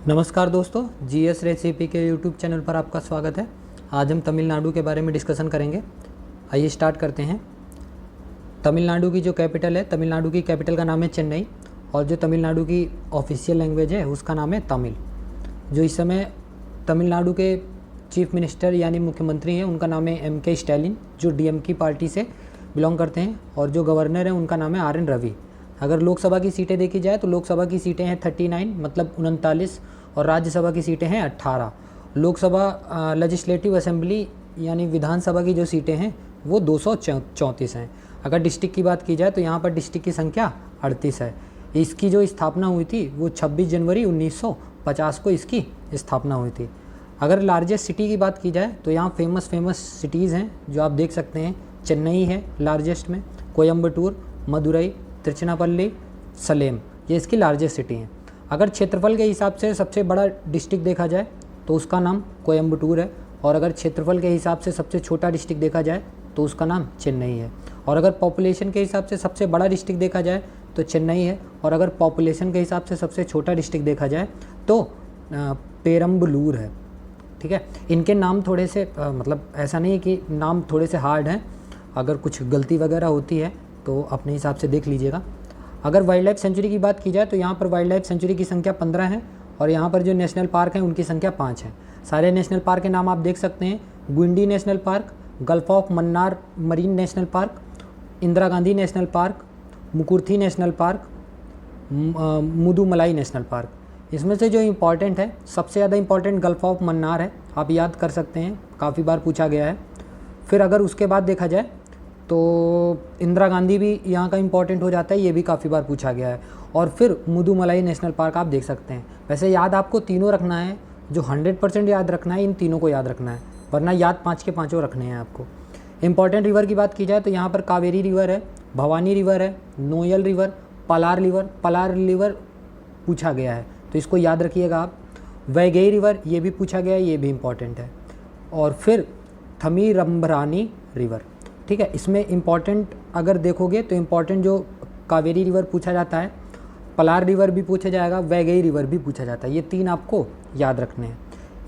नमस्कार दोस्तों, GS recipe के यूट्यूब चैनल पर आपका स्वागत है। आज हम तमिलनाडु के बारे में डिस्कशन करेंगे। आइए स्टार्ट करते हैं। तमिलनाडु की जो कैपिटल है, तमिलनाडु की कैपिटल का नाम है चेन्नई, और जो तमिलनाडु की ऑफिशियल लैंग्वेज है उसका नाम है तमिल। जो इस समय तमिलनाडु के चीफ मिनिस्टर यानी मुख्यमंत्री हैं उनका नाम है एम.के. स्टैलिन, जो डीएमके पार्टी से बिलोंग करते हैं, और जो गवर्नर हैं उनका नाम है आर.एन. रवि। अगर लोकसभा की सीटें देखी जाए तो लोकसभा की सीटें हैं 39 मतलब 39, और राज्यसभा की सीटें हैं 18। लोकसभा लेजिस्लेटिव असेंबली यानी विधानसभा की जो सीटें हैं वो 234 हैं। अगर डिस्ट्रिक्ट की बात की जाए तो यहाँ पर डिस्ट्रिक्ट की संख्या 38 है। इसकी जो स्थापना हुई थी वो 26 जनवरी 1950 को इसकी स्थापना हुई थी। अगर लार्जेस्ट सिटी की बात की जाए तो यहाँ फेमस सिटीज़ हैं जो आप देख सकते हैं। चेन्नई है लार्जेस्ट में, कोयम्बटूर, मदुरई, तिरुचिरापल्ली, सलेम, ये इसकी लार्जेस्ट सिटी हैं। अगर क्षेत्रफल के हिसाब से सबसे बड़ा डिस्ट्रिक्ट देखा जाए तो उसका नाम कोयम्बटूर है, और अगर क्षेत्रफल के हिसाब से सबसे छोटा डिस्ट्रिक्ट देखा जाए तो उसका नाम चेन्नई है। और अगर पॉपुलेशन के हिसाब से सबसे बड़ा डिस्ट्रिक्ट देखा जाए तो चेन्नई है, और अगर पॉपुलेशन के हिसाब से सबसे छोटा डिस्ट्रिक्ट देखा जाए तो पेरम्बलूर है। ठीक है, इनके नाम थोड़े से मतलब ऐसा नहीं है कि नाम थोड़े से हार्ड हैं, अगर कुछ गलती वगैरह होती है तो अपने हिसाब से देख लीजिएगा। अगर वाइल्ड लाइफ सेंचुरी की बात की जाए तो यहाँ पर वाइल्ड लाइफ सेंचुरी की संख्या 15 है, और यहाँ पर जो नेशनल पार्क हैं उनकी संख्या 5 है। सारे नेशनल पार्क के नाम आप देख सकते हैं: गुंडी national park, gulf of Mannar marine national park, Indira Gandhi national park, Mukurthi national park, Mudumalai national park. इसमें से जो इम्पॉर्टेंट है, सबसे ज़्यादा इम्पॉर्टेंट गल्फ ऑफ मन्नार है, आप याद कर सकते हैं, काफ़ी बार पूछा गया है। फिर अगर उसके बाद देखा जाए तो इंदिरा गांधी भी यहाँ का इम्पॉर्टेंट हो जाता है, ये भी काफ़ी बार पूछा गया है। और फिर मुदुमलाई नेशनल पार्क आप देख सकते हैं। वैसे याद आपको तीनों रखना है, जो 100% याद रखना है, इन तीनों को याद रखना है, वरना याद 5 के 5 रखने हैं आपको। इंपॉर्टेंट रिवर की बात की जाए तो यहाँ पर कावेरी रिवर है, भवानी रिवर है, नोयल रिवर, पलार रिवर पूछा गया है तो इसको याद रखिएगा आप। वैगई रिवर ये भी पूछा गया है, ये भी इम्पॉर्टेंट है। और फिर थमीरबरानी रिवर। ठीक है, इसमें इम्पॉर्टेंट अगर देखोगे तो इम्पॉर्टेंट जो कावेरी रिवर पूछा जाता है, पलार रिवर भी पूछा जाएगा, वैगई रिवर भी पूछा जाता है, ये 3 आपको याद रखने हैं।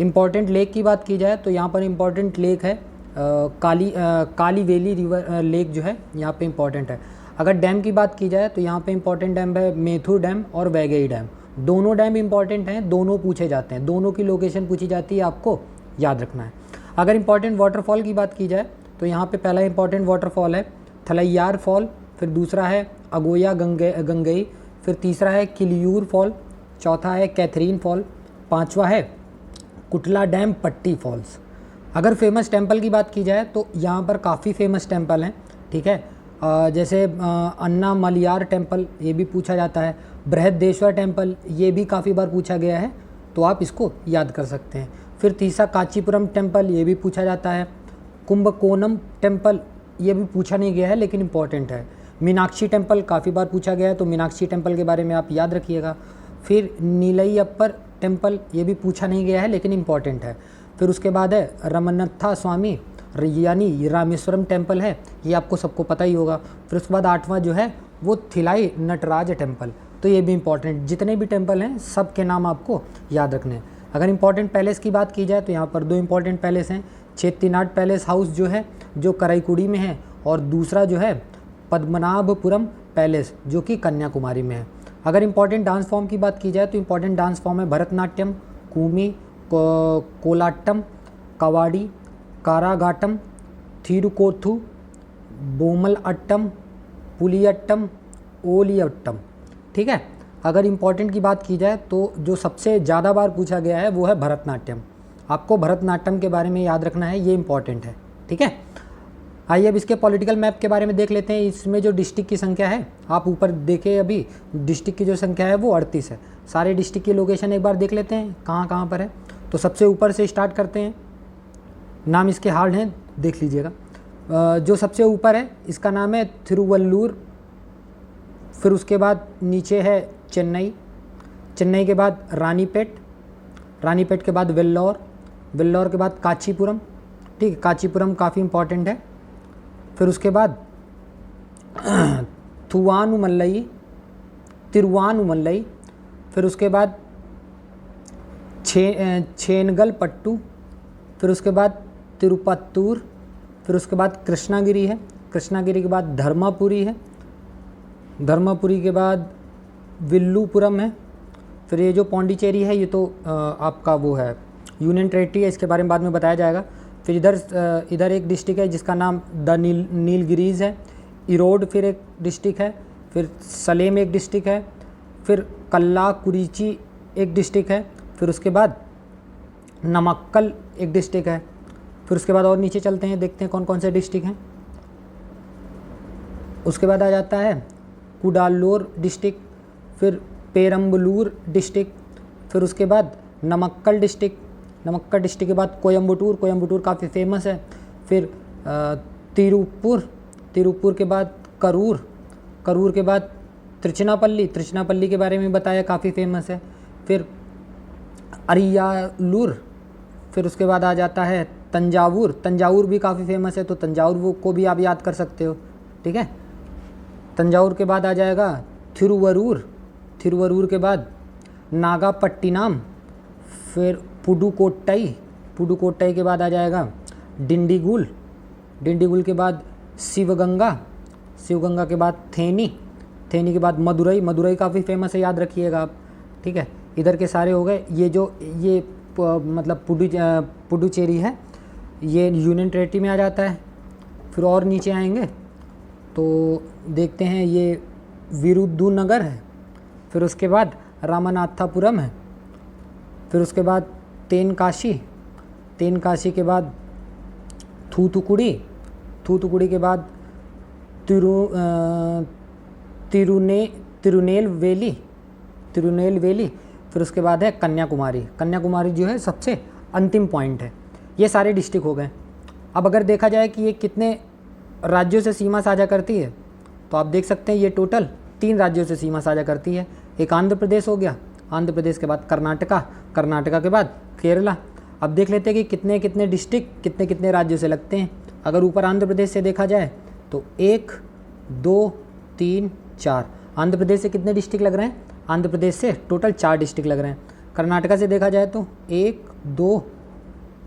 इम्पॉर्टेंट लेक की बात की जाए तो यहाँ पर इम्पॉर्टेंट लेक है काली वेली रिवर लेक जो है यहाँ पे इम्पॉर्टेंट है। अगर डैम की बात की जाए तो यहाँ पे इम्पॉर्टेंट डैम है मेथुर डैम और वैगई डैम। दोनों डैम इम्पॉर्टेंट हैं, दोनों पूछे जाते हैं, दोनों की लोकेशन पूछी जाती है, आपको याद रखना है। अगर इम्पॉर्टेंट वाटरफॉल की बात की जाए तो यहाँ पे पहला इंपॉर्टेंट वाटरफॉल है थलैयार फॉल, फिर दूसरा है अगोया गंगई, फिर तीसरा है किलियूर फॉल, चौथा है कैथरीन फॉल, पांचवा है कुटला डैम पट्टी फॉल्स। अगर फेमस टेंपल की बात की जाए तो यहाँ पर काफ़ी फेमस टेंपल हैं। ठीक है, जैसे अन्ना मलियार टेंपल, ये भी पूछा जाता है। बृहदेश्वर टेंपल, ये भी काफ़ी बार पूछा गया है, तो आप इसको याद कर सकते हैं। फिर तीसरा कांचीपुरम टेंपल, ये भी पूछा जाता है। कुंभकोणम टेंपल, ये भी पूछा नहीं गया है लेकिन इम्पॉर्टेंट है। मीनाक्षी टेंपल काफ़ी बार पूछा गया है, तो मीनाक्षी टेंपल के बारे में आप याद रखिएगा। फिर नीलयप्पर टेंपल, ये भी पूछा नहीं गया है लेकिन इम्पॉर्टेंट है। फिर उसके बाद है रमन्नाथ स्वामी यानी रामेश्वरम टेंपल है, ये आपको सबको पता ही होगा। फिर उसके बाद 8वां जो है वो थिलाई नटराज टेंपल, तो ये भी इम्पॉर्टेंट। जितने भी टेंपल हैं सब के नाम आपको याद रखने हैं। अगर इम्पॉर्टेंट पैलेस की बात की जाए तो यहाँ पर 2 इम्पॉर्टेंट पैलेस हैं। चेट्टिनाड पैलेस हाउस जो है जो कराईकुड़ी में है, और दूसरा जो है पद्मनाभपुरम पैलेस जो कि कन्याकुमारी में है। अगर इम्पॉर्टेंट डांस फॉर्म की बात की जाए तो इम्पॉर्टेंट डांस फॉर्म है भरतनाट्यम, कूमी, कोलाट्टम, कवाड़ी, कारागाटम, थिरुकोथु, बोमल अट्टम, पुलियट्टम, ओलियट्टम। ठीक है, अगर इम्पॉर्टेंट की बात की जाए तो जो सबसे ज़्यादा बार पूछा गया है वो है भरतनाट्यम। आपको भरतनाट्यम के बारे में याद रखना है, ये इंपॉर्टेंट है। ठीक है, आइए अब इसके पॉलिटिकल मैप के बारे में देख लेते हैं। इसमें जो डिस्ट्रिक्ट की संख्या है, आप ऊपर देखें, अभी डिस्ट्रिक्ट की जो संख्या है वो 38 है। सारे डिस्ट्रिक्ट की लोकेशन एक बार देख लेते हैं कहाँ कहाँ पर है। तो सबसे ऊपर से स्टार्ट करते हैं, नाम इसके हार्ड हैं, देख लीजिएगा। जो सबसे ऊपर है इसका नाम है थिरुवल्लूर। फिर उसके बाद नीचे है चेन्नई, चेन्नई के बाद रानीपेट, रानीपेट के बाद वेल्लोर, वेल्लोर के बाद कांचीपुरम। ठीक है, कांचीपुरम काफ़ी इंपॉर्टेंट है। फिर उसके बाद थुवानुमलई, तिरुवानुमलई, फिर उसके बाद छेनगलपट्टू, फिर उसके बाद तिरुपत्तूर, फिर उसके बाद कृष्णागिरी है, कृष्णागिरी के बाद धर्मापुरी है, धर्मापुरी के बाद विल्लुपुरम है। फिर ये जो पौंडीचेरी है ये तो आपका वो है यूनियन टेरेटरी है, इसके बारे में बाद में बताया जाएगा। फिर इधर एक डिस्ट्रिक्ट है जिसका नाम द नीलगिरीज है। इरोड फिर एक डिस्ट्रिक्ट है, फिर सलेम एक डिस्ट्रिक्ट है, फिर कल्लाकुरिची एक डिस्ट्रिक्ट है, फिर उसके बाद नमक्कल एक डिस्ट्रिक्ट है। फिर उसके बाद और नीचे चलते हैं, देखते हैं कौन कौन से डिस्ट्रिक्ट हैं। उसके बाद आ जाता है कुडालोर डिस्ट्रिक्ट, फिर पेरम्बलूर डिस्ट्रिक्ट, फिर उसके बाद नमक्कल डिस्ट्रिक्ट, नमक्कल डिस्ट्रिक्ट के बाद कोयम्बटूर, कोयम्बटूर काफ़ी फेमस है। फिर तिरुपुर, तिरुपुर के बाद करूर, करूर के बाद त्रिचनापल्ली, त्रिचनापल्ली के बारे में बताया काफ़ी फेमस है। फिर अरियालूर, फिर उसके बाद आ जाता है तंजावुर, तंजावुर भी काफ़ी फेमस है, तो तंजावुर को भी आप याद कर सकते हो, ठीक है। तंजावुर के बाद आ जाएगा थिरुवरूर, थिरुवरूर के बाद नागापट्टिनम, फिर पुडुकोट्टई, पुडुकोट्टई के बाद आ जाएगा डिंडीगुल, डिंडीगुल के बाद शिवगंगा, शिवगंगा के बाद थेनी, थेनी के बाद मदुरई, मदुरई काफ़ी फेमस है, याद रखिएगा आप, ठीक है। इधर के सारे हो गए। ये जो ये मतलब पुडुचेरी है ये यूनियन टेरेटरी में आ जाता है। फिर और नीचे आएंगे तो देखते हैं ये विरुद्धुनगर है, फिर उसके बाद रामनाथापुरम है, फिर उसके बाद तेनकाशी, तेनकाशी के बाद थूथुकुड़ी, थूथुकुड़ी के बाद तिरुनेलवेली, तिरुनेलवेली, फिर उसके बाद है कन्याकुमारी, कन्याकुमारी जो है सबसे अंतिम पॉइंट है। ये सारे डिस्ट्रिक्ट हो गए। अब अगर देखा जाए कि ये कितने राज्यों से सीमा साझा करती है, तो आप देख सकते हैं ये टोटल 3 राज्यों से सीमा साझा करती है। एक आंध्र प्रदेश हो गया, आंध्र प्रदेश के बाद कर्नाटका, कर्नाटका के बाद केरला। अब देख लेते हैं कि कितने कितने डिस्ट्रिक्ट कितने कितने राज्यों से लगते हैं। अगर ऊपर आंध्र प्रदेश से देखा जाए तो 1 2 3 4, आंध्र प्रदेश से कितने डिस्ट्रिक्ट लग रहे हैं? आंध्र प्रदेश से टोटल 4 डिस्ट्रिक्ट लग रहे हैं। कर्नाटका से देखा जाए तो 1 2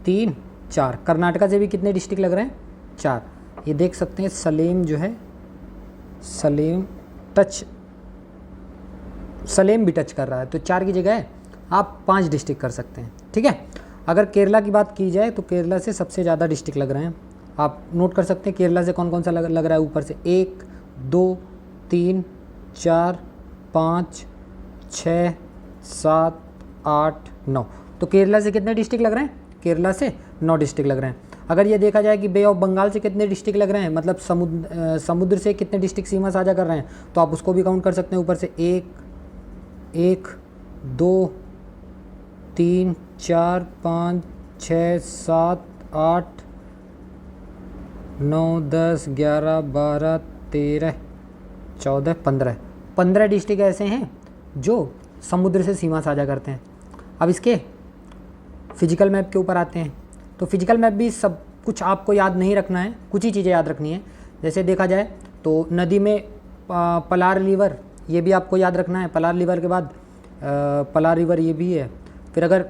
3 4, कर्नाटका से भी कितने डिस्ट्रिक्ट लग रहे हैं? 4। ये देख सकते हैं सलेम जो है, सलेम भी टच कर रहा है, तो 4 की जगह आप 5 डिस्ट्रिक्ट कर सकते हैं, ठीक है। अगर केरला की बात की जाए तो केरला से सबसे ज़्यादा डिस्ट्रिक्ट लग रहे हैं। आप नोट कर सकते हैं केरला से कौन कौन सा लग रहा है ऊपर से, 1 2 3 4 5 6 7 8 9। तो केरला से कितने डिस्ट्रिक्ट लग रहे हैं? केरला से 9 डिस्ट्रिक्ट लग रहे हैं। अगर ये देखा जाए कि बे ऑफ बंगाल से कितने डिस्ट्रिक्ट लग रहे हैं, मतलब समुद्र से कितने डिस्ट्रिक्ट सीमा साझा कर रहे हैं, तो आप उसको भी काउंट कर सकते हैं ऊपर से। 1 2 3 4 5 6 7 8 9 10 11 12 13 14 15 डिस्ट्रिक्ट ऐसे हैं जो समुद्र से सीमा साझा करते हैं। अब इसके फिजिकल मैप के ऊपर आते हैं। तो फिजिकल मैप भी सब कुछ आपको याद नहीं रखना है, कुछ ही चीज़ें याद रखनी है। जैसे देखा जाए तो नदी में पलार रिवर, ये भी आपको याद रखना है। पलार रिवर के बाद पलार रिवर ये भी है। फिर अगर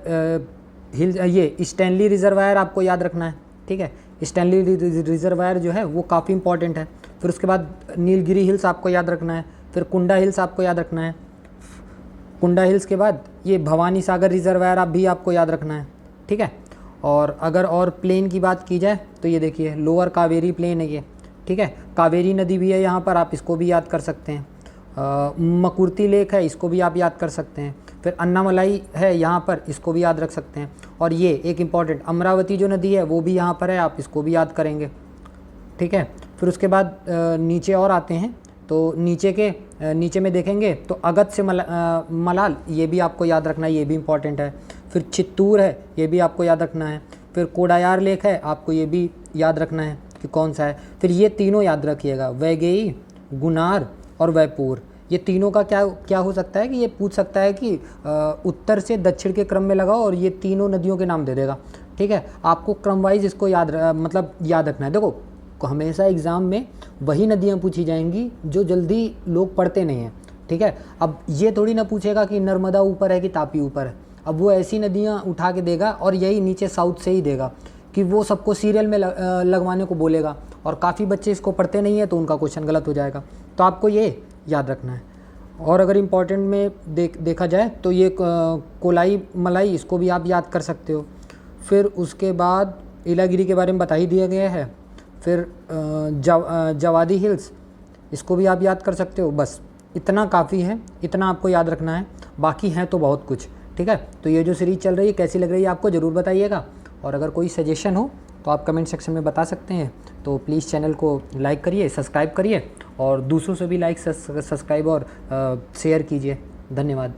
ये स्टैनली रिजर्वायर आपको याद रखना है, ठीक है। स्टैनली रिजर्वायर जो है वो काफ़ी इंपॉर्टेंट है। फिर उसके बाद नीलगिरी हिल्स आपको याद रखना है। फिर कुंडा हिल्स आपको याद रखना है। कुंडा हिल्स के बाद ये भवानी सागर रिजर्वायर आप भी आपको याद रखना है, ठीक है। और अगर और प्लेन की बात की जाए तो ये देखिए लोअर कावेरी प्लेन है ये, ठीक है। कावेरी नदी भी है यहाँ पर, आप इसको भी याद कर सकते हैं। मकुर्ती लेक है, इसको भी आप याद कर सकते हैं। फिर अन्नामलाई है यहाँ पर, इसको भी याद रख सकते हैं। और ये एक इम्पॉर्टेंट अमरावती जो नदी है वो भी यहाँ पर है, आप इसको भी याद करेंगे, ठीक है। फिर उसके बाद नीचे और आते हैं तो नीचे में देखेंगे तो अगस्त से मलाल, ये भी आपको याद रखना है, ये भी इम्पॉर्टेंट है। फिर चित्तूर है, ये भी आपको याद रखना है। फिर कोडायार लेक है, आपको ये भी याद रखना है कि कौन सा है। फिर ये तीनों याद रखिएगा, वैगई, गुनार और वैपूर। ये तीनों का क्या हो सकता है कि ये पूछ सकता है कि उत्तर से दक्षिण के क्रम में लगाओ और ये तीनों नदियों के नाम दे देगा, ठीक है। आपको क्रम वाइज इसको याद रखना है। देखो हमेशा एग्ज़ाम में वही नदियाँ पूछी जाएंगी जो जल्दी लोग पढ़ते नहीं हैं, ठीक है। अब ये थोड़ी ना पूछेगा कि नर्मदा ऊपर है कि तापी ऊपर है। अब वो ऐसी नदियाँ उठा के देगा और यही नीचे साउथ से ही देगा कि वो सबको सीरियल में लगवाने को बोलेगा, और काफ़ी बच्चे इसको पढ़ते नहीं है तो उनका क्वेश्चन गलत हो जाएगा। तो आपको ये याद रखना है। और अगर इम्पॉर्टेंट में देखा जाए तो ये कोलाई मलाई, इसको भी आप याद कर सकते हो। फिर उसके बाद इलागिरी के बारे में बता ही दिया गया है। फिर जवादी हिल्स, इसको भी आप याद कर सकते हो। बस इतना काफ़ी है, इतना आपको याद रखना है, बाकी हैं तो बहुत कुछ। ठीक है, तो ये जो सीरीज़ चल रही है कैसी लग रही है आपको ज़रूर बताइएगा, और अगर कोई सजेशन हो तो आप कमेंट सेक्शन में बता सकते हैं। तो प्लीज़ चैनल को लाइक करिए, सब्सक्राइब करिए, और दूसरों से भी लाइक सब्सक्राइब और शेयर कीजिए। धन्यवाद।